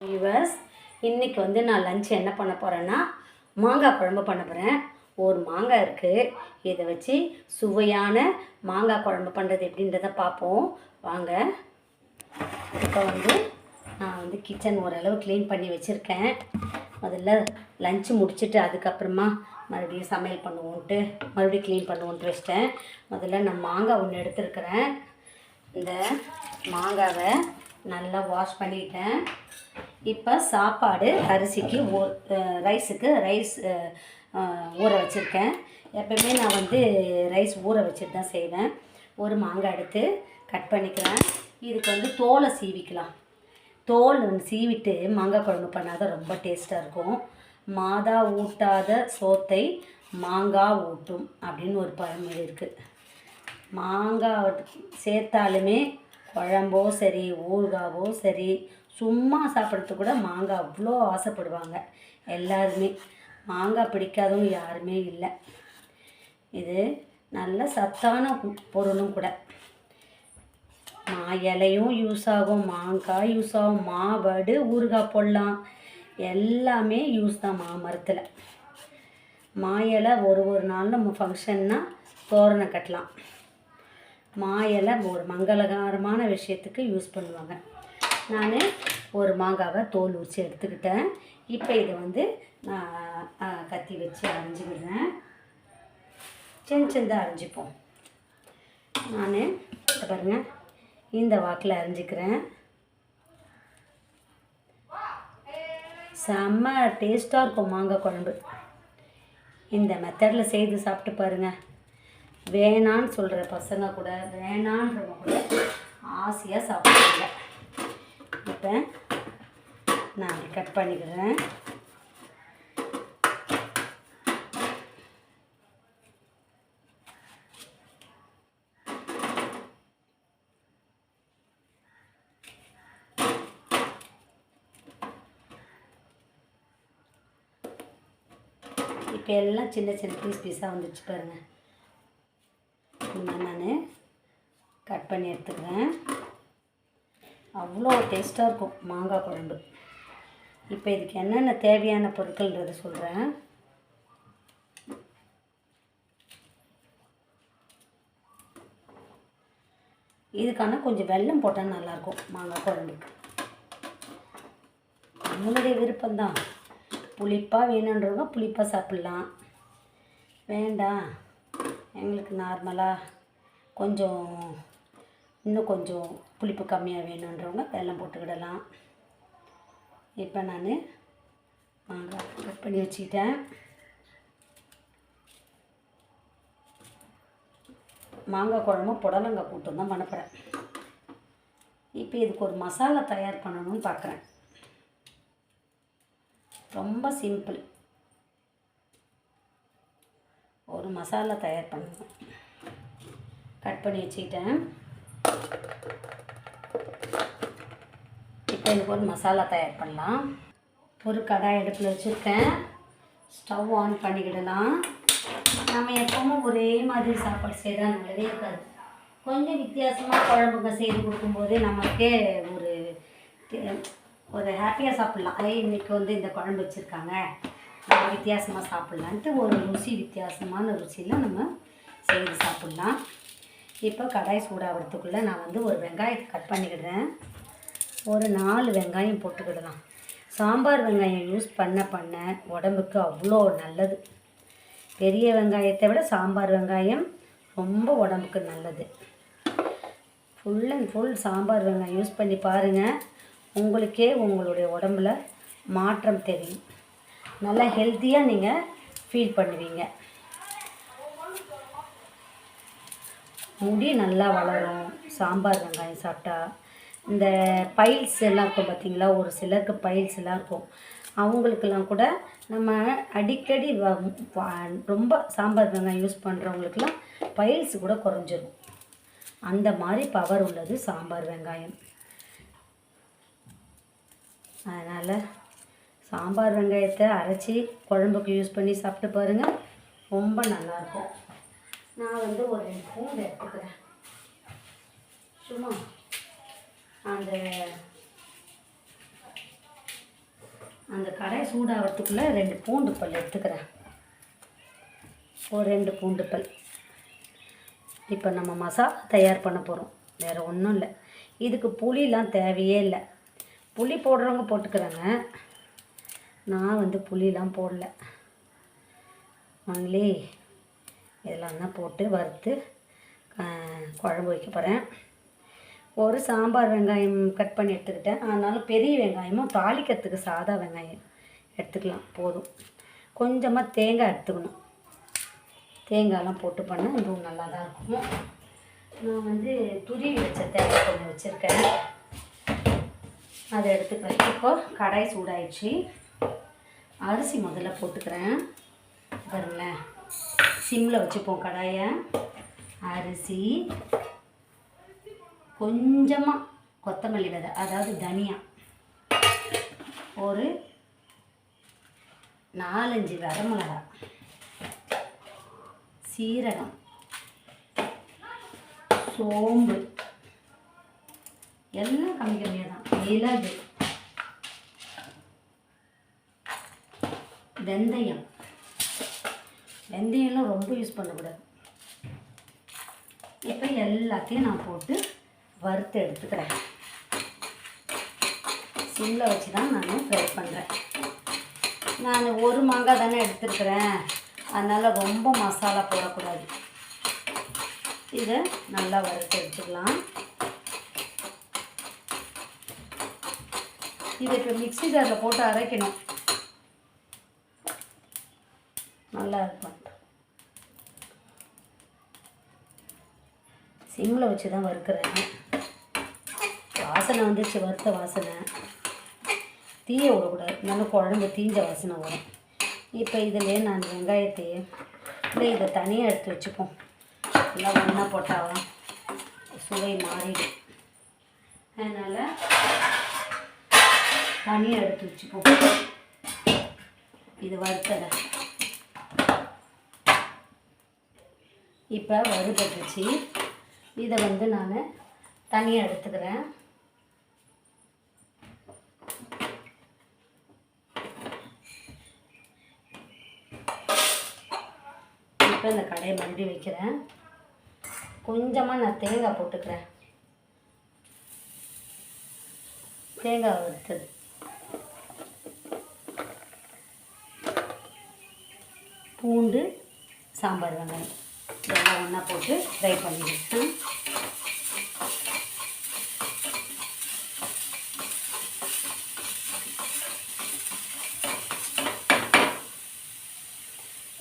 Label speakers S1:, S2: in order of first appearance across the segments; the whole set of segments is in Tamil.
S1: வியூவர்ஸ், இன்றைக்கி வந்து நான் லஞ்ச் என்ன பண்ண போகிறேன்னா மாங்காய் குழம்பு பண்ண போகிறேன். ஒரு மாங்காய் இருக்குது. இதை வச்சு சுவையான மாங்காய் குழம்பு பண்ணுறது எப்படின்றத பார்ப்போம் வாங்க. இப்போ வந்து நான் வந்து கிச்சன் ஓரளவு க்ளீன் பண்ணி வச்சுருக்கேன். முதல்ல லஞ்சு முடிச்சுட்டு அதுக்கப்புறமா மறுபடியும் சமையல் பண்ணுவோன்ட்டு மறுபடியும் க்ளீன் பண்ணுவோன்ட்டு வச்சிட்டேன். முதல்ல நான் மாங்காய் ஒன்று எடுத்துருக்கிறேன். இந்த மாங்காவை நல்லா வாஷ் பண்ணிட்டேன். இப்போ சாப்பாடு அரிசிக்கு ரைஸுக்கு ஊற வச்சுருக்கேன். எப்போயுமே நான் வந்து ரைஸ் ஊற வச்சுட்டு தான் செய்வேன். ஒரு மாங்காய் எடுத்து கட் பண்ணிக்கிறேன். இதுக்கு வந்து தோலை சீவிக்கலாம். தோல் சீவிட்டு மாங்காய் குழம்பு பண்ணால் தான் ரொம்ப டேஸ்ட்டாக இருக்கும். மாதா ஊட்டாத சோத்தை மாங்காய் ஊட்டும் அப்படின்னு ஒரு பழமொழி இருக்குது. மாங்காய் சேர்த்தாலுமே குழம்போ சரி ஊறுகாவோ சரி சும்மா சாப்பிட்றதுக்கு கூட மாங்காய் அவ்வளோ ஆசைப்படுவாங்க எல்லாருமே. மாங்காய் பிடிக்காதவங்க யாருமே இல்லை. இது நல்ல சத்தான பொருளும் கூட. இலையும் யூஸ் ஆகும், மாங்காய் யூஸ் ஆகும், மாவடு ஊறுகாய் போடலாம், எல்லாமே யூஸ் தான் மாமரத்தில். இலை ஒரு நாள் நம்ம ஃபங்க்ஷன்னா தோரணம் கட்டலாம். இலை ஒரு மங்களகரமான விஷயத்துக்கு யூஸ் பண்ணுவாங்க. நான் ஒரு மாங்காவை தோல் உரித்து எடுத்துக்கிட்டேன். இப்போ இதை வந்து நான் கத்தி வச்சு அரைஞ்சிக்கிடுறேன். சின்னதாக அரைஞ்சிப்போம். நான் பாருங்கள் இந்த வாக்கில் அரைஞ்சிக்கிறேன். செம்ம டேஸ்ட்டாக இருக்கும் மாங்காய் குழம்பு. இந்த மெத்தடில் செய்து சாப்பிட்டு பாருங்கள். வேணான்னு சொல்கிற பசங்க கூட வேணான்றவங்க கூட ஆசையாக சாப்பிடுவாங்க. இப்போ நான் அப்படி கட் பண்ணிக்கிறேன். இப்போ எல்லாம் சின்ன சின்ன பீஸாக வந்துடுச்சு பாருங்கள். நான் கட் பண்ணி எடுத்துக்கிறேன். அவ்வளோ டேஸ்ட்டாக இருக்கும் மாங்காய் குழம்பு. இப்போ இதுக்கு என்னென்ன தேவையான பொருட்கள்ன்றதை சொல்கிறேன். இதுக்கான கொஞ்சம் வெல்லம் போட்டால் நல்லாயிருக்கும் மாங்காய் குழம்புக்கு. நம்மளுடைய விருப்பம்தான். புளிப்பாக வேணுன்றவங்க புளிப்பாக சாப்பிட்லாம். வேண்டாம் எங்களுக்கு நார்மலாக கொஞ்சம் இன்னும் கொஞ்சம் புளிப்பு கம்மியாக வேணுன்றவங்க வெல்லம் போட்டுக்கிடலாம். இப்போ நான் மாங்காய் கட் பண்ணி வச்சுக்கிட்டேன். மாங்காய் குழம்பு புடலங்காய் கூட்டம் தான் பண்ணப்படுறேன். இப்போ இதுக்கு ஒரு மசாலா தயார் பண்ணணும்னு பார்க்குறேன். ரொம்ப சிம்பிள். ஒரு மசாலா தயார் பண்ணணும். கட் பண்ணி வச்சுக்கிட்டேன். இப்போ இதுக்கு ஒரு மசாலா தயார் பண்ணலாம். ஒரு கடாய் அடுப்பில் வச்சுருக்கேன். ஸ்டவ் ஆன் பண்ணிக்கிடலாம். நம்ம எப்போவுமே ஒரே மாதிரி சாப்பாடு செய்தால் நல்லதே இருக்காது. கொஞ்சம் வித்தியாசமாக குழம்புங்க செய்து கொடுக்கும்போது நமக்கே ஒரு ஹாப்பியாக சாப்பிட்லாம். இன்றைக்கி வந்து இந்த குழம்பு வச்சுருக்காங்க, நம்ம வித்தியாசமாக சாப்பிட்லான்ட்டு ஒரு வித்தியாசமான ருசியில் நம்ம செய்து சாப்பிட்லாம். இப்போ கடாய் சூடாகிறதுக்குள்ளே நான் வந்து ஒரு வெங்காயத்தை கட் பண்ணிக்கிடுறேன். ஒரு 4 வெங்காயம் போட்டுக்கிடலாம். சாம்பார் வெங்காயம் யூஸ் பண்ண உடம்புக்கு அவ்வளோ நல்லது. பெரிய வெங்காயத்தை விட சாம்பார் வெங்காயம் ரொம்ப உடம்புக்கு நல்லது. ஃபுல் அண்ட் ஃபுல் சாம்பார் வெங்காயம் யூஸ் பண்ணி பாருங்கள். உங்களுக்கே உங்களுடைய உடம்புல மாற்றம் தெரியும். நல்லா ஹெல்த்தியாக நீங்கள் ஃபீல் பண்ணுவீங்க. முடி நல்லா வளரும் சாம்பார் வெங்காயம் சாப்பிட்டா. இந்த பைல்ஸ் எல்லாம் இருக்கும் பார்த்திங்களா, ஒரு சிலருக்கு பைல்ஸ் எல்லாம் இருக்கும். அவங்களுக்கெல்லாம் கூட நம்ம அடிக்கடி ரொம்ப சாம்பார் வெங்காயம் யூஸ் பண்ணுறவங்களுக்கெல்லாம் பைல்ஸ் கூட குறைஞ்சிரும். அந்த மாதிரி பவர் உள்ளது சாம்பார் வெங்காயம். அதனால் சாம்பார் வெங்காயத்தை அரைச்சி குழம்புக்கு யூஸ் பண்ணி சாப்பிட்டு பாருங்கள், ரொம்ப நல்லாயிருக்கும். நான் வந்து ஒரு 2 பூண்டு எடுத்துக்கிறேன். சும்மா அந்த அந்த கடாய் சூடாகிறதுக்குள்ளே 2 பூண்டு பல் எடுத்துக்கிறேன். ஒரு 2 பூண்டு பல். இப்போ நம்ம மசாலா தயார் பண்ண போகிறோம். வேறு ஒன்றும் இல்லை. இதுக்கு புளிலாம் தேவையே இல்லை. புளி போடுறவங்க போட்டுக்கிறாங்க. நான் வந்து புளிலாம் போடல. வாங்களே இதெல்லாம் தான் போட்டு வறுத்து குழம்பு வைக்க போகிறேன். ஒரு சாம்பார் வெங்காயம் கட் பண்ணி எடுத்துக்கிட்டேன். அதனால பெரிய வெங்காயமும் தாளிக்கிறதுக்கு சாதா வெங்காயம் எடுத்துக்கலாம் போதும். கொஞ்சமாக தேங்காய் எடுத்துக்கணும். தேங்காயெலாம் போட்டு பண்ணால் இதுவும் நல்லா தான் இருக்கும். நான் வந்து துருவி வச்ச தேங்காய் கொஞ்சம் வச்சுருக்கேன், அதை எடுத்துக்கிறேன். இப்போ கடாய் சூடாயிடுச்சு. அரிசி முதல்ல போட்டுக்கிறேன். பாருங்களேன், சிம்மில் வச்சுப்போம் கடாயை. அரிசி, கொஞ்சமாக கொத்தமல்லி விதை, அதாவது தனியா, ஒரு 4-5 வரமிளகாய், சீரகம், சோம்பு, எல்லாம் கம்மி கம்மியாக தான், மிளகு, வெந்தயம். வெந்தயம்லாம் ரொம்ப யூஸ் பண்ணக்கூடாது. இப்போ எல்லாத்தையும் நான் போட்டு வறுத்து எடுத்துக்கிறேன். சிம்மில் வச்சு தான் நான் ஃப்ரை பண்ணுறேன். நான் ஒரு மாங்காய் தானே எடுத்துருக்கிறேன், அதனால் ரொம்ப மசாலா போடக்கூடாது. இதை நல்லா வறுத்து எடுத்துக்கலாம். இதை இப்போ மிக்ஸி ஜாரில் போட்டு அரைக்கணும். நல்லா இருக்கும். சிம்மில் வச்சு தான் வறுக்கிறேன். வாசனை வந்துச்சு, வறுத்த வாசனை. தீய விடக்கூடாது, நல்லா குழம்பு தீஞ்ச வாசனை வரும். இப்போ இதிலே நான் வெங்காயத்தையே இதை தனியாக எடுத்து வச்சுப்போம். எல்லாம் ஒன்றா போட்டால் சுவை மாறிடும். அதனால் தனியாக எடுத்து வச்சுப்போம். இது வறுத்ததை இப்போ வறுபட்டுச்சு. இதை வந்து நான் தனியாக எடுத்துக்கிறேன். இப்போ இந்த கடையை மறுபடி வைக்கிறேன். கொஞ்சமாக நான் தேங்காய் போட்டுக்கிறேன். தேங்காய் வறுத்தது, பூண்டு, சாம்பார் வெங்காயம் இதெல்லாம் ஒன்றா போட்டு ஃப்ரை பண்ணிடுறேன்.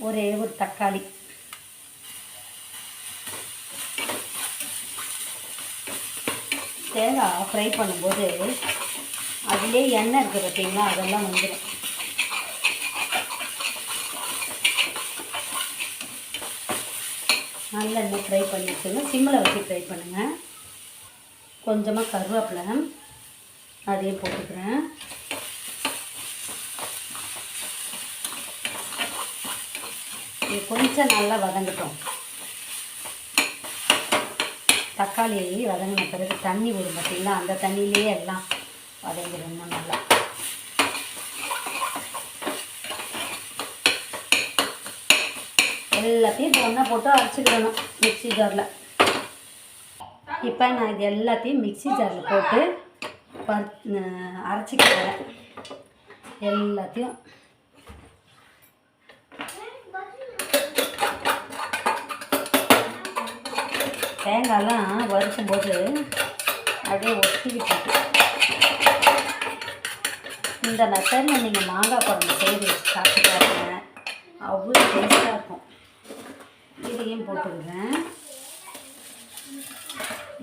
S1: ஒரே ஒரு தக்காளி, தேங்காய் ஃப்ரை பண்ணும்போது அதிலே எண்ணெய் இருக்குது பார்த்தீங்களா, அதெல்லாம் வந்துடும். நல்லெண்ணெய் ஃப்ரை பண்ணி வச்சுங்க. சிம்மில் வச்சு ஃப்ரை பண்ணுங்கள். கொஞ்சமாக கருவேப்பிலை அதையும் போட்டுக்கிறேன். இது கொஞ்சம் நல்லா வதங்கட்டும். தக்காளி வதங்கின பிறகு தண்ணி விடும் பார்த்தீங்களா, அந்த தண்ணியிலேயே எல்லாம் வதங்கிடணும் நல்லா. எல்லாத்தையும் ஒன்றா போட்டு அரைச்சிக்கிடணும் மிக்ஸி ஜாரில். இப்போ நான் இது எல்லாத்தையும் மிக்ஸி ஜாரில் போட்டு அரைச்சிக்கிறேன். எல்லாத்தையும் தேங்காயெல்லாம் வறுக்கும்போது அப்படியே ஒட்டிக்கிட்டு. இந்த மெத்தடில் நீங்கள் மாங்காய் குழம்பு செய்து சாப்பிட்டு பாருங்க, அவ்வளோ டேஸ்ட்டாக இருக்கும். இதையும் போட்டுக்கிறேன்.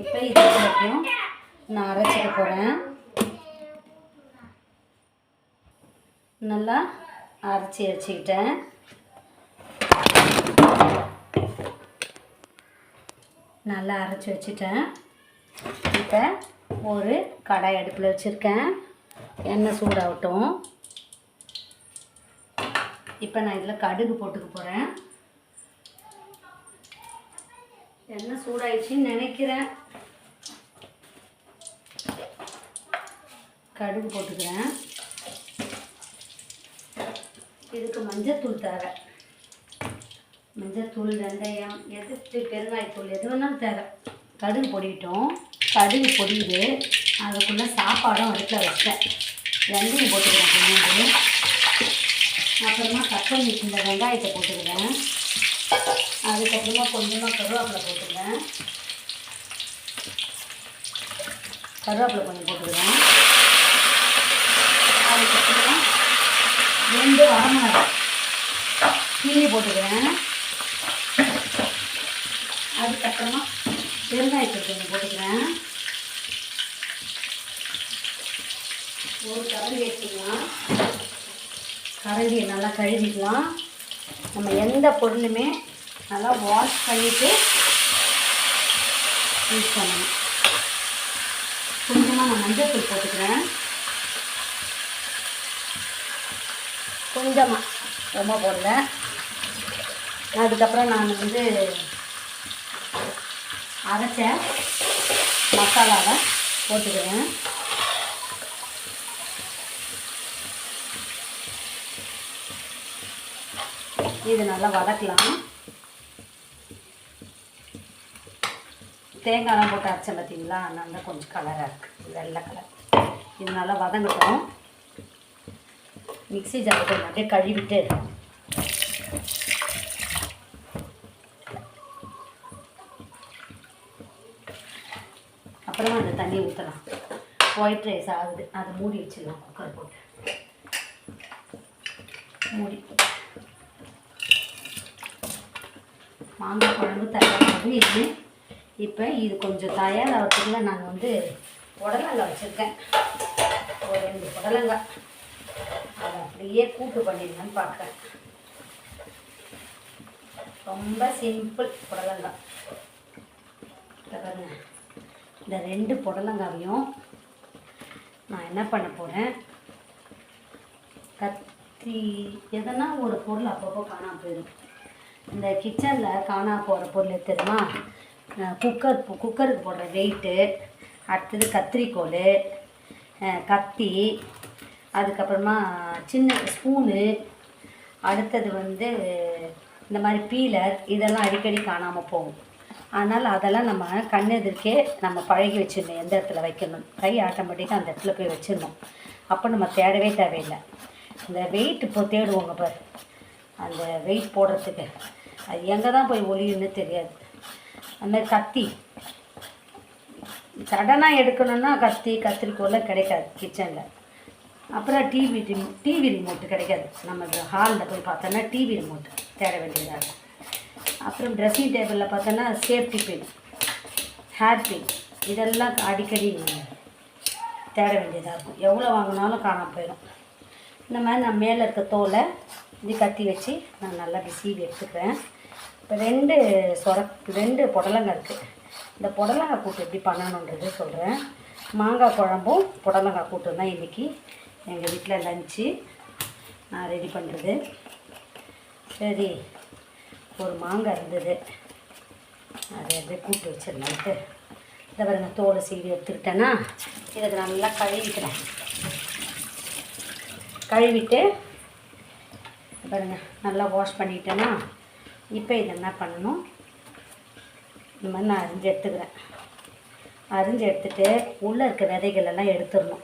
S1: இப்போ இது எல்லாத்தையும் நான் அரைச்சிக்க போகிறேன். நல்லா அரைச்சி வச்சுக்கிட்டேன். நல்லா அரைச்சி வச்சுட்டேன். இப்போ ஒரு கடாய் அடுப்பில் வச்சுருக்கேன். எண்ணெய் சூடாகட்டும். இப்போ நான் இதில் கடுகு போட்டுக்க போகிறேன். எண்ணெய் சூடாயிடுச்சின்னு நினைக்கிறேன். கடுகு போட்டுக்கிறேன். மஞ்சத்தூள் தேவை. மஞ்சத்தூள், வெந்தயம், பெருங்காயத்தூள் எது வேணாலும் தேவை. கடுகு பொடிக்கிட்டோம். கடுகு பொடியுது. அதுக்குள்ளே சாப்பாடும் அடுப்பில் வச்சேன். வெந்தயம் போட்டுக்கிறேன் கொஞ்சோண்டு. அப்புறமா கட் பண்ணி இந்த வெங்காயத்தை போட்டுக்கிறேன். அதுக்கப்புறமா கொஞ்சமாக கருவேப்பிலை போட்டுக்கிறேன். கருவேப்பிலை கொஞ்சம் போட்டுக்கிறேன். அதுக்கப்புறமா 2 வரமிளகாய் கிள்ளி போட்டுக்கிறேன். அதுக்கப்புறமா பெருங்காயத்தூள் கொஞ்சம் போட்டுக்கிறேன். ஒரு கரண்டி எடுத்துக்கலாம். கரண்டியை நல்லா கழுவிக்கலாம். நம்ம எந்த பொருளுமே நல்லா வாஷ் பண்ணிவிட்டு யூஸ் பண்ணணும். கொஞ்சமாக நான் மஞ்சத்தூள் போட்டுக்கிறேன். கொஞ்சமாக, ரொம்ப போடல. அதுக்கப்புறம் நான் அரைச்ச மசாலாவை போட்டுக்கிறேன். இது நல்லா வதக்கலாம். தேங்காய்லாம் போட்டு அரைச்சேன் பார்த்தீங்களா, நல்லா கொஞ்சம் கலராக இருக்குது, வெள்ளை கலர். இது நல்லா வதங்கட்டும். மிக்ஸி ஜார் கொஞ்சம் அப்படியே கழுவிட்டு அப்புறமா அந்த தண்ணி ஊற்றலாம். ஒயிட் ரைஸ் ஆகுது, அதை மூடி வச்சிடலாம். குக்கர் போட்டு மூடி. மாங்காய் குழம்பு தயாராகுது. இப்போ இது கொஞ்சம் தயாராகிறதுக்குள்ள நான் புடலங்காய் வச்சுருக்கேன். ஒரு 2 புடலங்காய். அதை அப்படியே கூட்டு பண்ணிடலான்னு பார்க்குறேன். ரொம்ப சிம்பிள் புடலங்காய். பாருங்க, இந்த 2 புடலங்காவையும் நான் என்ன பண்ண போகிறேன், கத்தி எதனா ஒரு பொருள் அப்பப்போ காணாமல் போயிடும். இந்த கிச்சனில் காணா போகிற பொருள் தெரியுமா, குக்கருக்கு போடுற வெயிட்டு, அடுத்தது கத்திரிக்கோல், கத்தி, அதுக்கப்புறமா சின்ன ஸ்பூனு, அடுத்தது இந்த மாதிரி பீலர், இதெல்லாம் அடிக்கடி காணாமல் போகும். அதனால் அதெல்லாம் நம்ம கண்ணெதிர்க்கே நம்ம பழகி வச்சிடணும். எந்த இடத்துல வைக்கணும், கை ஆட்டோமேட்டிக்காக அந்த இடத்துல போய் வச்சிடணும். அப்போ நம்ம தேடவே தேவையில்லை. இந்த வெயிட் இப்போ தேடுவோங்க பாரு, அந்த வெயிட் போடுறதுக்கு அது எங்கே தான் போய் ஒளியுன்னு தெரியாது. அதுமாதிரி கத்தி சடனாக எடுக்கணுன்னா கத்திரிக்கோல் கிடைக்காது கிச்சனில். அப்புறம் டிவி ரிமோட்டு கிடைக்காது. நம்ம ஹாலில் போய் பார்த்தோன்னா டிவி ரிமோட்டு தேட வேண்டியதாக இருக்கும். அப்புறம் ட்ரெஸ்ஸிங் டேபிளில் பார்த்தோன்னா சேஃப்டி பின், ஹேர் பின், இதெல்லாம் அடிக்கடி தேட வேண்டியதாக இருக்கும். எவ்வளோ வாங்கினாலும் காணாமல் போயிடும். இந்த மாதிரி நான் மேலே இருக்க தோலை இது கத்தி வச்சு நான் நல்லா சீவி எடுத்துக்கிறேன். இப்போ 2 புடலங்காய் இருக்குது. இந்த புடலங்காய் கூட்டு எப்படி பண்ணணுன்றது சொல்கிறேன். மாங்காய் குழம்பும் புடலங்காய் கூட்டும் தான் இன்றைக்கி எங்கள் வீட்டில் லஞ்சு நான் ரெடி பண்ணுறது. சரி, ஒரு மாங்காய் இருந்தது, அதை அப்படியே கூட்டு வச்சிடலான்ட்டு இதை பாருங்க தோலை சீவி எடுத்துக்கிட்டேன்னா இதை நல்லா கழுவிக்கிறேன். கழுவிட்டு பாருங்க நல்லா வாஷ் பண்ணிட்டேன்னா இப்போ இதை என்ன பண்ணணும், இந்த மாதிரி நான் அரிஞ்சு எடுத்துக்கிறேன். அரிஞ்சு எடுத்துகிட்டு உள்ளே இருக்க விதைகள் எல்லாம் எடுத்துடணும்.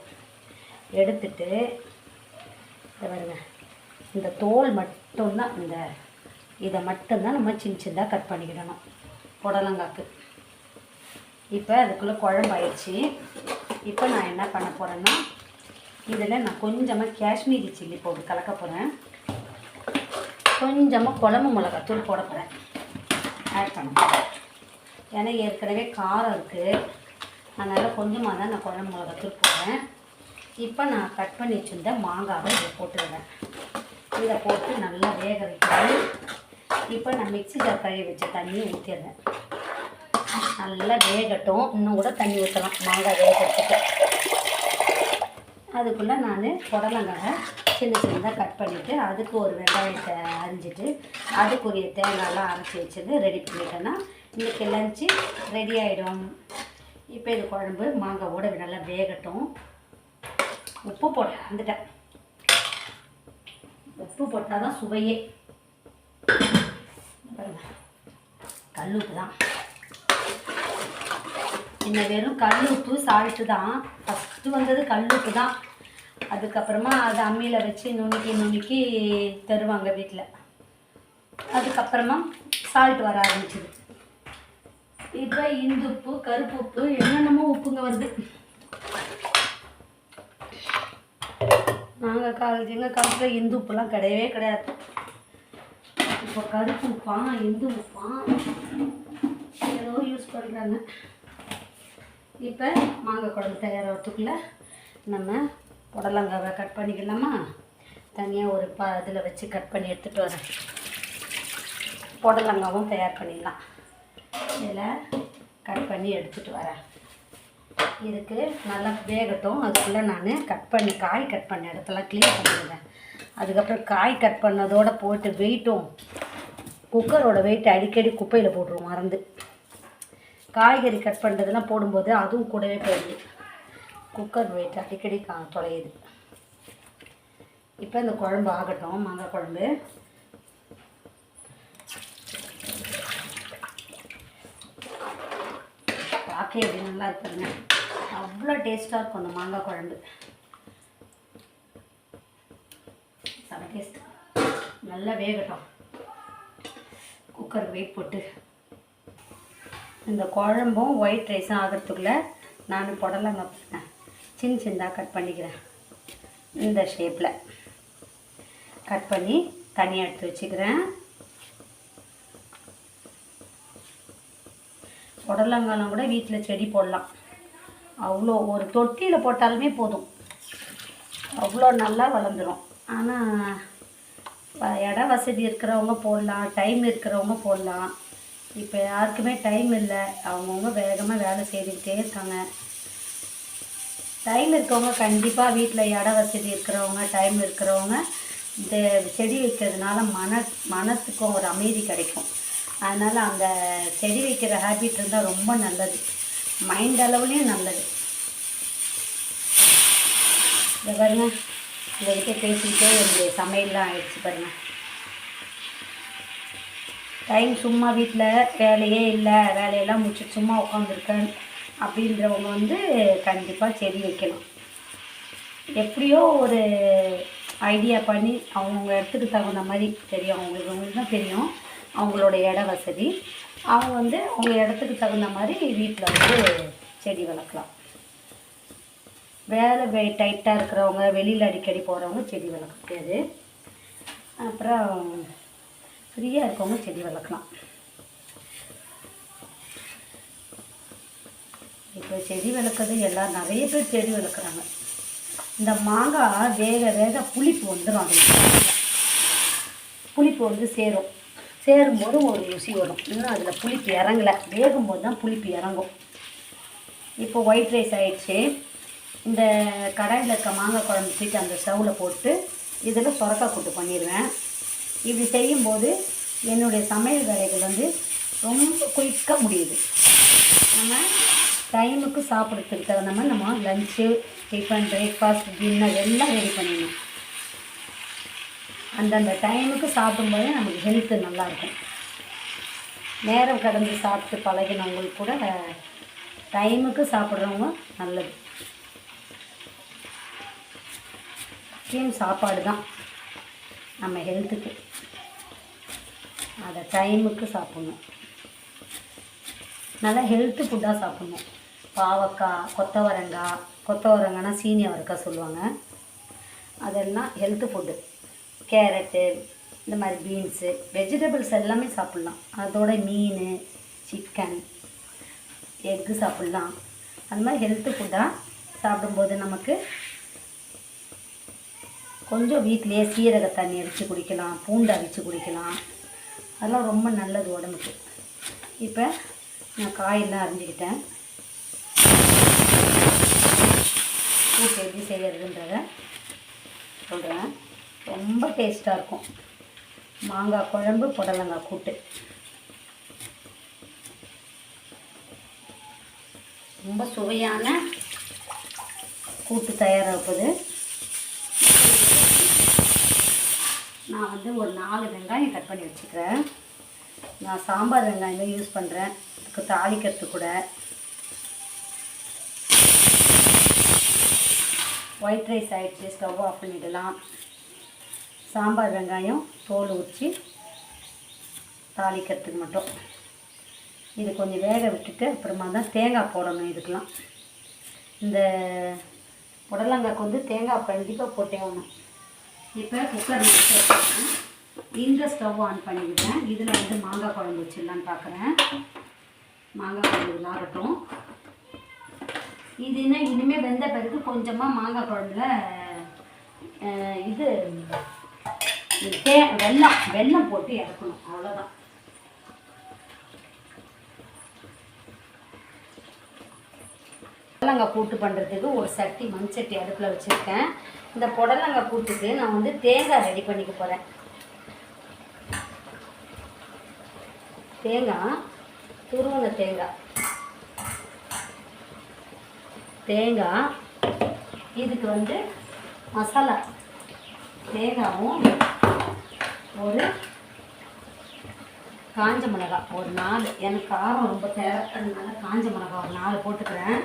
S1: எடுத்துட்டு இதை பாருங்க, இந்த தோல் மட்டும்தான், இதை மட்டும்தான் நம்ம சின்னதாக கட் பண்ணிக்கிடணும் புடலங்காய்க்கு. இப்போ அதுக்குள்ளே குழம்பு ஆயிடுச்சு. இப்போ நான் என்ன பண்ண போகிறேன்னா, இதில் நான் கொஞ்சமாக காஷ்மீரி சில்லி பவுடர் கலக்க போகிறேன். கொஞ்சமாக குழம்பு மிளகாத்தூள் போட போகிறேன், ஆட் பண்ண போகிறேன். ஏன்னா ஏற்கனவே காரம் இருக்குது, அதனால் கொஞ்சமாக தான் நான் குழம்பு மிளகாத்தூள் போடுறேன். இப்போ நான் கட் பண்ணி வச்சுருந்த மாங்காவை இதை போட்டுருவேன். இதை போட்டு நல்லா வேக வைக்கிறேன். இப்போ நான் மிக்ஸி ஜார் கழுவி வச்ச தண்ணியை ஊற்றிடுறேன். நல்லா வேகட்டும். இன்னும் கூட தண்ணி ஊற்றலாம் மாங்காய் வேகிறதுக்கு. அதுக்குள்ளே நான் புடலங்காயை சின்னதாக கட் பண்ணிவிட்டு அதுக்கு ஒரு வெங்காயத்தை அரிஞ்சிட்டு அதுக்குரிய தேங்காயெல்லாம் அரைச்சி வச்சது ரெடி பண்ணிட்டேன்னா இன்றைக்கி லஞ்சு ரெடி ஆகிடும். இப்போ இது குழம்பு மாங்காவோட நல்லா வேகட்டும். உப்பு போட வந்துட்டேன். உப்பு போட்டால் தான் சுவையே. கல் உப்பு தான், என்ன வெறும் கல் உப்பு சால்ட்டு தான். ஃபஸ்ட்டு வந்தது கல் உப்பு தான். அதுக்கப்புறமா அதை அம்மியில் வச்சு நுணுக்கி தருவாங்க வீட்டில். அதுக்கப்புறமா சால்ட் வர ஆரம்பிச்சிது. இப்போ இந்துப்பு, கருப்பு உப்பு, என்னென்னமோ உப்புங்க வருது. எங்கள் காலத்தில் இந்து உப்புலாம் கிடையவே கிடையாது. இப்போ கருப்பு உப்பான், இந்து உப்பான் ஏதோ யூஸ் பண்ணுறாங்க. இப்போ மாங்காய் குழம்பு தயாராகிறதுக்குள்ளே நம்ம புடலங்காவை கட் பண்ணிக்கலாமா? தனியாக ஒரு இதில் வச்சு கட் பண்ணி எடுத்துகிட்டு வரேன். புடலங்காவும் தயார் பண்ணிடலாம். இதில் கட் பண்ணி எடுத்துகிட்டு வரேன். இதுக்கு நல்லா வேகட்டும். அதுக்குள்ளே நான் காய் கட் பண்ண இடத்தெல்லாம் க்ளீன் பண்ணிடுவேன். அதுக்கப்புறம் காய் கட் பண்ணதோடு போட்டு வெயிட்டும், குக்கரோட வெயிட் அடிக்கடி குப்பையில் போட்டுருவோம் மறந்து. காய்கறி கட் பண்ணுறதுலாம் போடும்போது அதுவும் கூடவே போயிடுது. குக்கர் வெயிட் அடிக்கடி தொலையுது. இப்போ இந்த குழம்பு ஆகட்டும், மாங்காய் குழம்பு. பார்க்க எப்படி நல்லா இருக்குங்க, அவ்வளோ டேஸ்ட்டாக இருக்கும் அந்த மாங்காய் குழம்பு. செம டேஸ்ட். நல்லா வேகட்டும், குக்கருக்கு வெயிட் போட்டு. இந்த குழம்பும் ஒயிட் ரைஸும் ஆகிறதுக்குள்ளே நான் புடலங்காய் சின்னதாக கட் பண்ணிக்கிறேன். இந்த ஷேப்பில் கட் பண்ணி தனியாக எடுத்து வச்சுக்கிறேன். புடலங்காலாம் கூட வீட்டில் செடி போடலாம். அவ்வளோ ஒரு தொட்டியில் போட்டாலுமே போதும், அவ்வளோ நல்லா வளர்ந்துடும். ஆனால் இட வசதி இருக்கிறவங்க போடலாம், டைம் இருக்கிறவங்க போடலாம். இப்போ யாருக்குமே டைம் இல்லை, அவங்கவுங்க வேகமாக வேலை செய்துக்கிட்டே இருக்காங்க. டைம் இருக்கிறவங்க கண்டிப்பாக வீட்டில் இட வசதி இருக்கிறவங்க, டைம் இருக்கிறவங்க இந்த செடி வைக்கிறதுனால மனத்துக்கும் ஒரு அமைதி கிடைக்கும். அதனால் அந்த செடி வைக்கிற ஹேபிட் இருந்தால் ரொம்ப நல்லது, மைண்ட் அளவுலேயும் நல்லது. இதை பாருங்க, இதை பேசிக்கிட்டே என்னுடைய சமையல்லாம் ஆயிடுச்சு பாருங்கள். டைம் சும்மா வீட்டில் வேலையே இல்லை, வேலையெல்லாம் முடிச்சுட்டு சும்மா உட்காந்துருக்கேன் அப்படின்றவங்க கண்டிப்பாக செடி வைக்கலாம். எப்படியோ ஒரு ஐடியா பண்ணி அவங்க இடத்துக்கு தகுந்த மாதிரி தெரியும், அவங்களுக்கு தான் தெரியும் அவங்களோட இட வசதி. அவங்க அவங்க இடத்துக்கு தகுந்த மாதிரி வீட்டில் செடி வளர்க்கலாம். வேலை டைட்டாக இருக்கிறவங்க, வெளியில் அடிக்கடி போகிறவங்க செடி வளர்க்க முடியாது. அப்புறம் ஃப்ரீயாக இருக்கவங்க செடி வளர்க்கலாம். இப்போ செடி வளர்க்குறது எல்லாம் நிறைய பேர் செடி வளர்க்குறாங்க. இந்த மாங்காய் வேக புளிப்பு வந்துடும். அது புளிப்பு சேரும்போது ஒரு ருசி வரும். இன்னும் அதில் புளிப்பு இறங்கலை, வேகும்போது தான் புளிப்பு இறங்கும். இப்போ ஒயிட் ரைஸ் ஆகிடுச்சு. இந்த கடாயில் இருக்க மாங்காய் குழம்பு தூக்கி அந்த ஸ்டவ்வில் போட்டு இதில் சுரக்காய் கூட்டு பண்ணிடுவேன். இப்படி செய்யும்போது என்னுடைய சமையல் வேலைகள் ரொம்ப குயிக்காக முடியுது. நம்ம டைமுக்கு சாப்பிட்றதுக்கு தகுந்த மாதிரி நம்ம லஞ்சு, டிஃபன், பிரேக்ஃபாஸ்ட், டின்னர் எல்லாம் ரெடி பண்ணிடணும். அந்தந்த டைமுக்கு சாப்பிடும்போது நமக்கு ஹெல்த்து நல்லாயிருக்கும். நேரம் கடந்து சாப்பிட்டு பழகினவங்களுக்கு கூட டைமுக்கு சாப்பிட்றவங்க நல்லது. முக்கியம் சாப்பாடு தான் நம்ம ஹெல்த்துக்கு. அதை டைமுக்கு சாப்பிட்ணும், நல்லா ஹெல்த்து ஃபுட்டாக சாப்பிட்ணும். பாவக்காய், கொத்தவரங்காய்னா சீனி அவரைக்காய் சொல்லுவாங்க, அதெல்லாம் ஹெல்த்து ஃபுட்டு. கேரட்டு, இந்த மாதிரி பீன்ஸு, வெஜிடபிள்ஸ் எல்லாமே சாப்பிட்லாம். அதோட மீன், சிக்கன், எக்கு சாப்பிட்லாம். அந்த மாதிரி ஹெல்த்து ஃபுட்டாக சாப்பிடும்போது நமக்கு கொஞ்சம் வீட்டிலையே சீரக தண்ணி அடித்து குடிக்கலாம், பூண்டு அடித்து குடிக்கலாம். அதெல்லாம் ரொம்ப நல்லது உடம்புக்கு. இப்போ நான் காயெல்லாம் அரிஞ்சிக்கிட்டேன். கூட்டு எப்படி செய்யறதுன்றத சொல்கிறேன். ரொம்ப டேஸ்ட்டாக இருக்கும் மாங்காய் குழம்பு, புடலங்காய் கூட்டு. ரொம்ப சுவையான கூட்டு தயாராகுது. நான் வந்து ஒரு 4 வெங்காயம் கட் பண்ணி வச்சுக்கிறேன். நான் சாம்பார் வெங்காயம் தான் யூஸ் பண்ணுறேன். இதுக்கு தாளிக்கிறது கூட ஒயிட் ரைஸ் ஆகிடுச்சு, ஸ்டவ் ஆஃப் பண்ணிடலாம். சாம்பார் வெங்காயம் தோல் உரித்து தாளிக்கிறதுக்கு மட்டும். இது கொஞ்சம் வேக விட்டுட்டு அப்புறமா தான் தேங்காய் போடணும். இதுக்கெலாம் இந்த புடலங்காய்க்கு வந்து தேங்காய் கண்டிப்பாக போட்டே ஆகணும். இப்போ குக்கர் வச்சுருக்கேன். இந்த ஸ்டவ் ஆன் பண்ணிவிடுறேன். இதில் வந்து மாங்காய் குழம்பு வச்சிடலான்னு பார்க்குறேன். மாங்காய் குழம்பு விளாடட்டும். இது என்ன இனிமேல் வெந்த பிறகு கொஞ்சமாக மாங்காய் குழம்புல இது வெல்லம் போட்டு இறக்கணும். அவ்வளோதான். புடலங்காய் கூட்டு பண்ணுறதுக்கு ஒரு சட்டி மண் சட்டி அடுப்பில் வச்சுருக்கேன். இந்த புடலங்காய் கூட்டுக்கு நான் வந்து தேங்காய் ரெடி பண்ணிக்க போகிறேன். தேங்காய் துருவன தேங்காய் இதுக்கு வந்து மசாலா தேங்காயும் ஒரு காஞ்ச மிளகாய் ஒரு 4, எனக்கு காரம் ரொம்ப தேவைப்படுறதுனால காஞ்ச மிளகாய் ஒரு 4 போட்டுக்கிறேன்.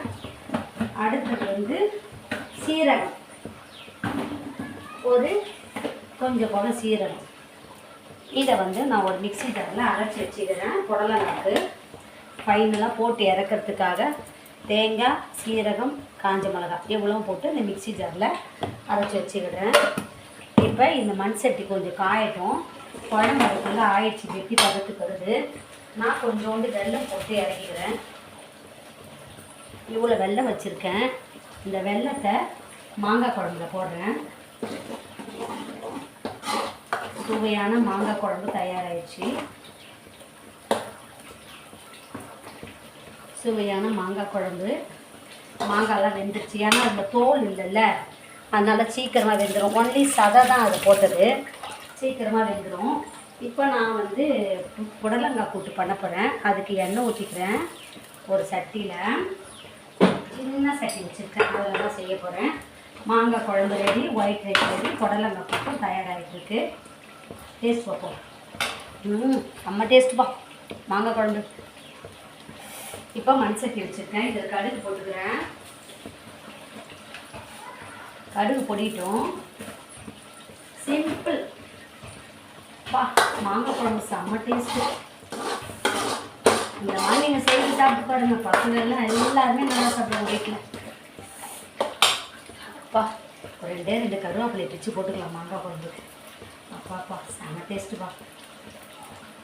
S1: அடுத்தது வந்து சீரகம் ஒரு கொஞ்சம் போல சீரகம். இதை வந்து நான் ஒரு மிக்ஸி ஜாரில் அரைச்சி வச்சுக்கிறேன். புடலங்காய்க்கு ஃபைனலாக போட்டு இறக்கிறதுக்காக தேங்காய் சீரகம் காஞ்ச மிளகாய் எவ்வளோ போட்டு இந்த மிக்ஸி ஜாரில் அரைச்சி வச்சுக்கிறேன். இப்போ இந்த மண் சட்டி கொஞ்சம் காயட்டும். குழம்பு அதுக்குள்ளே ஆயிடுச்சு, வெட்டி பதத்துக்கு வருது. நான் கொஞ்சோண்டு வெல்லம் போட்டு இறக்கிக்கிறேன். இவ்வளோ வெல்லம் வச்சுருக்கேன். இந்த வெல்லத்தை மாங்காய் குழம்புல போடுறேன். சுவையான மாங்காய் குழம்பு தயாராகிடுச்சு. சுவையான மாங்காய் குழம்பு. மாங்காயெல்லாம் வெந்துருச்சு. ஏன்னா அதில் தோல் இல்லைல்ல, அதனால் சீக்கிரமாக வெந்துடும். ஒன்லி சதை தான் அது போட்டது, சீக்கிரமாக வெந்துடும். இப்போ நான் வந்து புடலங்காய் கூட்டு பண்ண போகிறேன். அதுக்கு எண்ணெய் ஊற்றிக்கிறேன். ஒரு சட்டியில் சின்ன சட்டி வச்சுருக்கேன், அதில் தான் செய்ய போகிறேன். மாங்காய் குழம்பு ரெடி, ஒயிட் ரைஸ் ரெடி, புடலங்காய் கூட்டும் தயாராகிட்டுருக்கு. டேஸ்ட் பார்ப்போம். செம்ம டேஸ்ட்டுப்பா மாங்காய் குழம்பு. இப்போ மண் சட்டி வச்சுருக்கேன். இதில் கடுகு போட்டுக்கிறேன். கடுகு பொடிட்டோம். சிம்பிள் பா மாங்காய் குழம்பு செம்ம டேஸ்ட்டு. இந்த மாதிரி நீங்கள் செய்து சாப்பிட்டு பாருங்கள். பசங்க எல்லாம் எல்லாருமே நல்லா சாப்பிடுவாங்க வீட்டில். அப்பா ஒரு 2 கருவேப்பிலையை பிச்சு போட்டுக்கலாம் மாங்காய் குழம்புக்கு. அப்பாப்பா செம்ம டேஸ்ட்டுப்பா.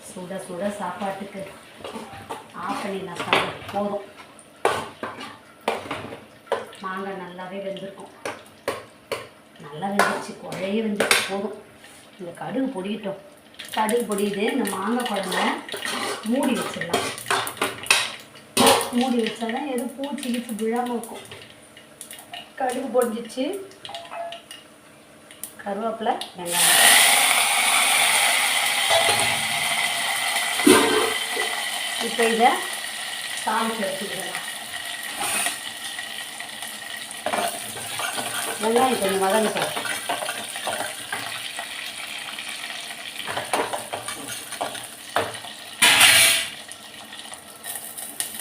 S1: சுட சுட சாப்பாட்டுக்கு ஆஃப் பண்ணிடலாம். சாப்பிட போதும். மாங்காய் நல்லாவே வெந்திருக்கும். நல்லா வெந்துருச்சு, குழைய வெந்துருச்சு. போதும். இந்த கடுகு பொடிட்டோம். கடுகு பொடியுது. இந்த மாங்காய் குழம்புல மூடி வச்சிடலாம். மூடி வச்சாதான் எதுவும் பூச்சி கீச்சு விழாமல் இருக்கும். கடுகு பொடிஞ்சிச்சு. கருவேப்பிலை வெங்காயம். இப்போ இதை சாமிக்கு வச்சுக்கிடலாம். வெங்காயம் கொஞ்சம் வதங்கட்டும்.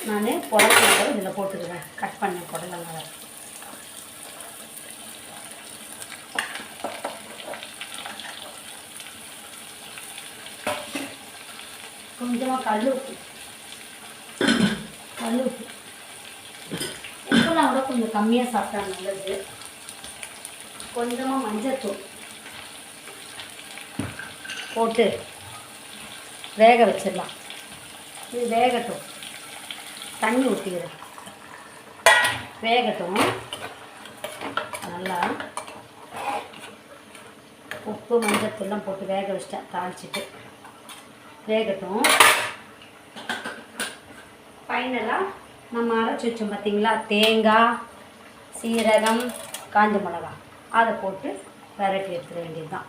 S1: நான் புடலங்காய் இதில் போட்டுக்கிறேன். கட் பண்ண புடலங்காய் கொஞ்சமாக கல் உப்பு உப்புலாம் கூட கொஞ்சம் கம்மியாக சாப்பிட்டா நல்லது. கொஞ்சமாக மஞ்சத்தூள் போட்டு வேக வச்சிடலாம். இது வேகட்டும். தண்ணி ஊற்றிக்கிறேன். வேகட்டும் நல்லா. உப்பு மஞ்சத்தூள்லாம் போட்டு வேக வச்சிட்டேன். தாளிச்சிட்டு வேகட்டும். ஃபைனலாக நம்ம அரைச்சி வச்சோம் பார்த்தீங்களா, தேங்காய் சீரகம் காஞ்ச மிளகாய், அதை போட்டு விரட்டி எடுத்துட வேண்டியது தான்.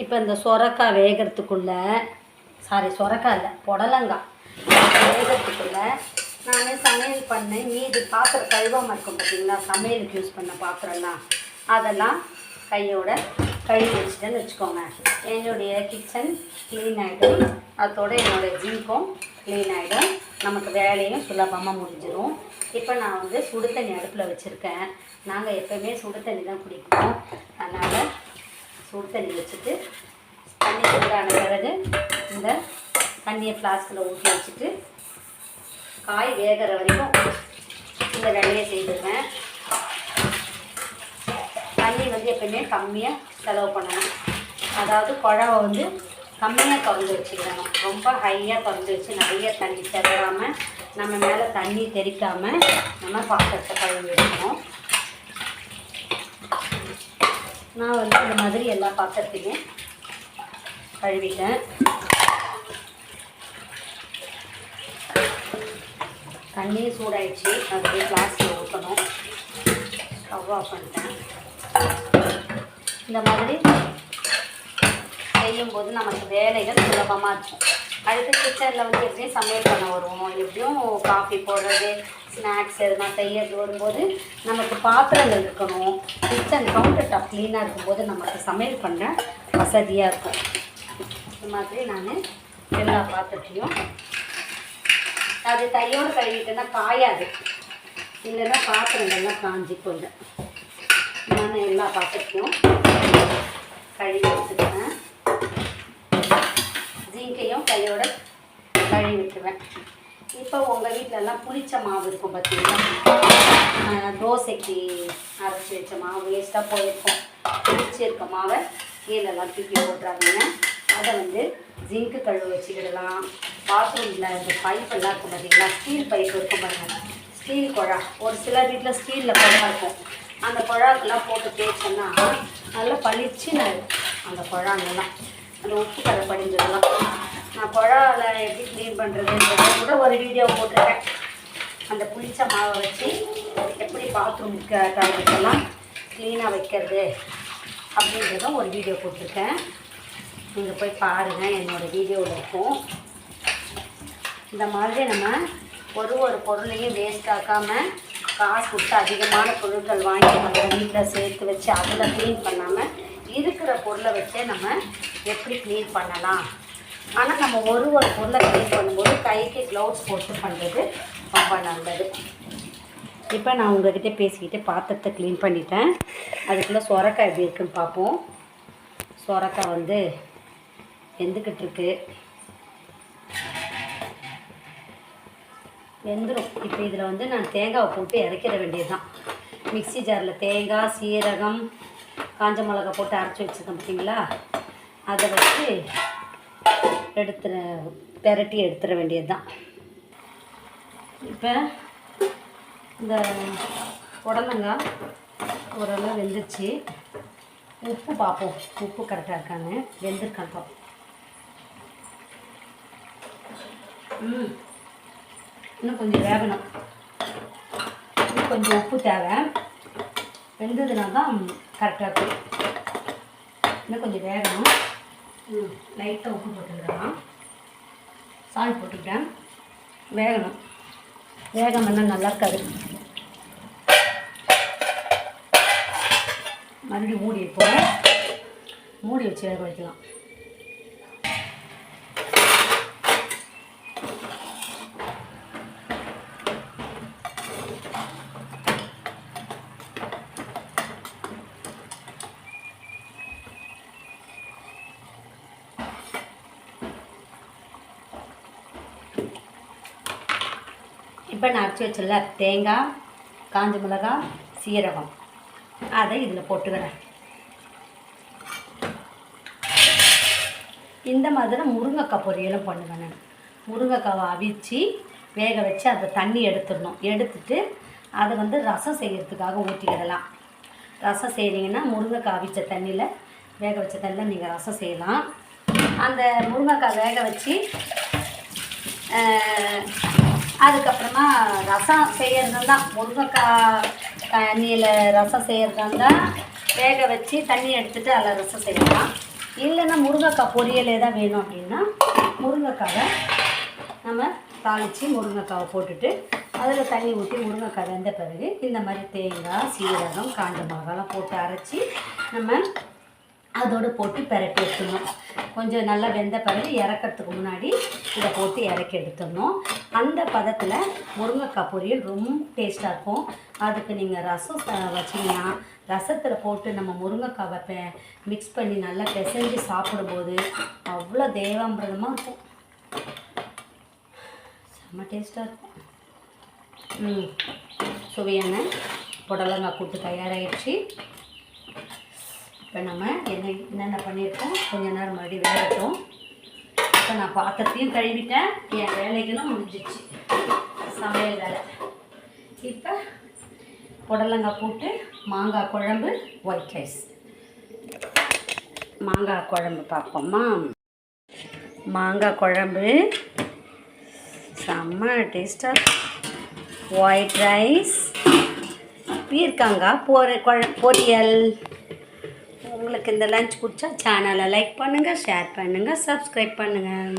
S1: இப்போ இந்த சொரக்காய் வேகிறதுக்குள்ளே, சொரக்காய் இல்லை புடலங்காய் வேகிறதுக்குள்ளே நான் சமையல் பண்ணேன். மீதி பாத்திரம் கழுவாமல் இருக்கும் பார்த்தீங்களா, சமையலுக்கு யூஸ் பண்ண பாத்திரம்லாம் அதெல்லாம் கையோட கழுவி வச்சுட்டேன்னு வச்சுக்கோங்க. என்னுடைய கிச்சன் க்ளீன் ஆகிடும், அதோட என்னோடய ஜிங்க்கும் க்ளீன் ஆகிடும், நமக்கு வேலையும் சுலபமாக முடிஞ்சிடும். இப்போ நான் வந்து சுடு தண்ணி அடுப்பில் வச்சுருக்கேன். நாங்கள் எப்போயுமே சுடு தண்ணி தான் குடிப்போம். அதனால் சுடு தண்ணி வச்சுட்டு தண்ணி சூடான பிறகு இந்த தண்ணியை ஃப்ளாஸ்கில் ஊற்றி வச்சுட்டு காய் வேகிற வரைக்கும் இந்த வேலையை செய்துருவேன். தண்ணி வந்து எப்பயுமே கம்மியாக செலவு பண்ணணும். அதாவது குழவை வந்து கம்மியாக திறந்து வச்சுக்கணும். ரொம்ப ஹையாக திறந்து வச்சு நிறைய தண்ணி செதறாமல் நம்ம மேலே தண்ணி தெறிக்காமல் நம்ம பாத்திரத்தை கழுவி வைக்கணும். நான் வந்து இந்த மாதிரி எல்லா பாத்திரத்தையுமே கழுவிட்டேன். தண்ணி சூடாயிடுச்சு, அதுக்கு கிளாஸில் ஊற்றணும். ஸ்டவ் ஆஃப் பண்ணிட்டேன். இந்த மாதிரி செய்யும்போது நமக்கு வேலைகள் சுலபமாக இருக்கும். அடுத்த கிச்சனில் வந்து எப்படியும் சமையல் பண்ண வருவோம், எப்படியும் காஃபி போடுறது, ஸ்நாக்ஸ் எதுனா செய்யறது வரும்போது நமக்கு பாத்திரங்கள் இருக்கணும். கிச்சன் கவுண்டர் டாப் க்ளீனாக இருக்கும்போது நமக்கு சமையல் பண்ண வசதியாக இருக்கும். இந்த மாதிரி நான் எல்லா பாத்திரத்தையும் அது கையோடு கழுவிட்டேன்னா காயாது, இல்லைன்னா பாத்திரங்கள்லாம் காஞ்சி கொஞ்சம். நான் எல்லா பாத்திரத்தையும் கழுவி வச்சுருவேன். ஜிங்கையும் கையோட கழுவி விட்டுருவேன். இப்போ உங்கள் வீட்டிலலாம் புளிச்ச மாவு இருக்கும் பார்த்தீங்களா, தோசைக்கு அரைச்சி வச்ச மாவு வேஸ்ட்டாக போயிருக்கும். புளிச்சு இருக்க மாவை கீழெல்லாம் தூக்கி போட்டுறாதீங்க. அதை வந்து ஜிங்க்கு கழுவு வச்சுக்கிடலாம். பாத்ரூமில் இந்த பைப்பெல்லாம் இருக்கும் பார்த்தீங்களா, ஸ்டீல் பைப் இருக்கும் பாருங்கள், ஸ்டீல் குழா. ஒரு சில வீட்டில் ஸ்டீலில் குழா இருக்கும். அந்த குழாக்கெல்லாம் போட்டு தேய்ச்சோன்னா நல்லா பளிச்சுன்னு அந்த குழாங்கெல்லாம் அந்த உப்பு கரை படிஞ்சதெல்லாம். நான் குழாவில் எப்படி க்ளீன் பண்ணுறதுன்றத கூட ஒரு வீடியோ போட்டிருக்கேன். அந்த புளிச்ச மாவை வச்சு எப்படி பாத்ரூம் டாய்லெட்டெல்லாம் க்ளீனாக வைக்கிறது அப்படின்றதும் ஒரு வீடியோ போட்டிருக்கேன். நீங்கள் போய் பாருங்கள், என்னோடய வீடியோவில் இருக்கும். இந்த மாதிரி நம்ம ஒரு பொருளையும் வேஸ்ட் ஆக்காமல் காசு கொடுத்து அதிகமான பொருட்கள் வாங்கி நம்ம வீட்டில் சேர்த்து வச்சு அதில் க்ளீன் பண்ணாமல் இருக்கிற பொருளை வச்சே நம்ம எப்படி க்ளீன் பண்ணலாம். ஆனால் நம்ம ஒரு பொருளை க்ளீன் பண்ணும்போது கைக்கு க்ளவுஸ் போட்டு பண்ணுறது ரொம்ப நல்லது. இப்போ நான் உங்கள்கிட்ட பேசிக்கிட்டு பாத்திரத்தை க்ளீன் பண்ணிட்டேன். அதுக்குள்ளே சொரக்காய் எப்படி இருக்குன்னு பார்ப்போம். சொரக்காய் வந்து வெந்துக்கிட்டுருக்கு, வெந்துடும். இப்போ இதில் வந்து நான் தேங்காவை போட்டு இறக்கிட வேண்டியது தான். மிக்ஸி ஜாரில் தேங்காய், சீரகம், காஞ்ச மிளகா போட்டு அரைச்சி வச்சுருக்கேன் பார்த்தீங்களா, அதை வச்சு பெரட்டி எடுத்துட வேண்டியது தான். இப்போ இந்த புடலங்காய் ஓரளவு வெந்துருச்சு. உப்பு பார்ப்போம், உப்பு கரெக்டாக இருக்கான்னு. வெந்திருக்கான் பார்ப்போம். இன்னும் கொஞ்சம் வேகணும், இன்னும் கொஞ்சம் உப்பு தேவை. வெந்ததுனா தான் கரெக்டாக இருக்கும். இன்னும் கொஞ்சம் வேகணும். லைட்டாக உப்பு போட்டுக்கலாம், சால்ட் போட்டுக்கிட்டேன். வேகணும், வேகம் பண்ணால் நல்லா இருக்காது. மறுபடியும் மூடி வைப்போம். மூடி வச்சு வேக வைக்கலாம். இப்போ நான் அரைச்சி வச்சல தேங்காய், காஞ்ச மிளகாய், சீரகம், அதை இதில் போட்டுக்கிறேன். இந்த மாதிரி முருங்கைக்காய் பொரியலும் பண்ணுவேன் நான். முருங்கைக்காவை அவிச்சு வேக வச்சு அதை தண்ணி எடுத்துடணும். எடுத்துட்டு அதை வந்து ரசம் செய்கிறதுக்காக ஊற்றிக்கிடலாம். ரசம் செய்கிறீங்கன்னா முருங்கைக்காய் அவிச்ச தண்ணியில், வேக வச்ச தண்ணியில் நீங்கள் ரசம் செய்யலாம். அந்த முருங்கைக்காய் வேக வச்சு அதுக்கப்புறமா ரசம் செய்கிறது தான், முருங்கைக்காய் தண்ணியில் ரசம் செய்கிறது தான் வேக வச்சு தண்ணி எடுத்துகிட்டு அதில் ரசம் செய்யலாம். இல்லைன்னா முருங்கைக்காய் பொரியலே தான் வேணும் அப்படின்னா முருங்கைக்காவை நம்ம தாளித்து முருங்கைக்காவை போட்டுட்டு அதில் தண்ணி ஊற்றி முருங்கைக்காய் வெந்த பிறகு இந்த மாதிரி தேங்காய் சீரகம் காஞ்ச மிளகாலாம் போட்டு அரைச்சி நம்ம அதோடு போட்டு பெரட்டி எடுத்துடணும். கொஞ்சம் நல்லா வெந்த பிறகு இறக்கிறதுக்கு முன்னாடி இதை போட்டு இறக்கி எடுத்துடணும். அந்த பதத்தில் முருங்கைக்காய் பொரியல் ரொம்ப டேஸ்ட்டாக இருக்கும். அதுக்கு நீங்கள் ரசம் வச்சிங்கன்னா ரசத்தில் போட்டு நம்ம முருங்கைக்காவை மிக்ஸ் பண்ணி நல்லா பிசைஞ்சு சாப்பிடும்போது அவ்வளோ தேவாமிர்தமாக இருக்கும். செம்ம டேஸ்ட்டாக இருக்கும். சுவையான புடலங்காய் கூட்டு தயாராகிடுச்சு. இப்போ நம்ம என்னென்ன பண்ணியிருக்கோம் கொஞ்ச நேரம் மறுபடியும் வேகட்டும். இப்போ நான் பாத்திரத்தையும் கழுவிட்டேன், என் வேலைகளும் முடிஞ்சிச்சு, சமையல் வேலை. இப்போ புடலங்காய் போட்டு மாங்காய் குழம்பு ஒயிட் ரைஸ். மாங்காய் குழம்பு பார்ப்போம்மா. மாங்காய் குழம்பு செம்ம டேஸ்ட்டாக, ஒயிட் ரைஸ், பீர்க்கங்காய் பொரியல். உங்களுக்கு இந்த லஞ்ச் பிடிச்சா சேனலை லைக் பண்ணுங்கள், ஷேர் பண்ணுங்கள், சப்ஸ்கிரைப் பண்ணுங்கள்.